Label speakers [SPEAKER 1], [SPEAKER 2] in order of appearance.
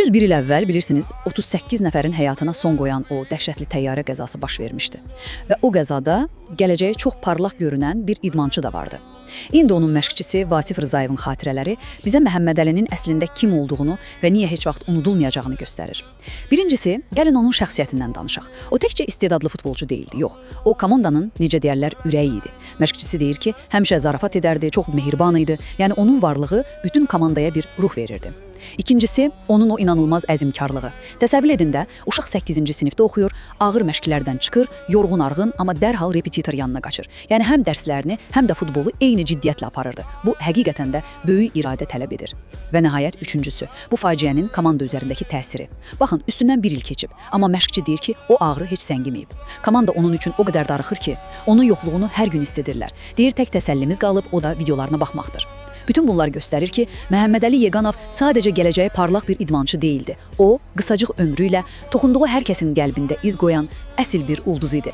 [SPEAKER 1] Düz bir il əvvəl bilirsiniz 38 nəfərin həyatına son qoyan o dəhşətli təyyarə qəzası baş vermişdi. Və o qəzada gələcəyi çox parlaq görünən bir idmançı da vardı. İndi onun məşqçisi Vasif Rızayevin xatirələri bizə Məhəmməd Əlinin əslində kim olduğunu və niyə heç vaxt unudulmayacağını göstərir. Birincisi, gəlin onun şəxsiyyətindən danışaq. O təkcə istedadlı futbolcu deyildi, yox. O komandanın, necə deyərlər, ürəyi idi. Məşqçisi deyir ki, həmişə zarafat edərdi, çox mehriban idi. Yəni onun varlığı bütün komandaya bir ruh verirdi. İkincisi, onun o inanılmaz əzmkarlığı. Təsəvvür edin də, uşaq 8-ci sinifdə oxuyur, ağır məşqlərdən çıxır, yorğun arğın, amma dərhal repetitor yanına qaçır. Yəni həm dərslərini, həm də futbolu eyni ciddiyyətlə aparırdı. Bu həqiqətən də böyük iradə tələb edir. Və nəhayət üçüncüsü, bu faciənin komanda üzərindəki təsiri. Baxın, üstündən bir il keçib, amma məşqçi deyir ki, o ağrı heç səngiməyib. Komanda onun üçün o qədər darıxır ki, onun yoxluğunu hər gün hiss edirlər. Deyir, tək təsəllimiz qalıb, o da videolarına baxmaqdır. Bütün bunlar göstərir ki, Məhəmməd Əli Yeqanov sadəcə gələcəyi parlaq bir idmançı deyildi. O, qısacıq ömrü ilə toxunduğu hər kəsin qəlbində iz qoyan əsl bir ulduz idi.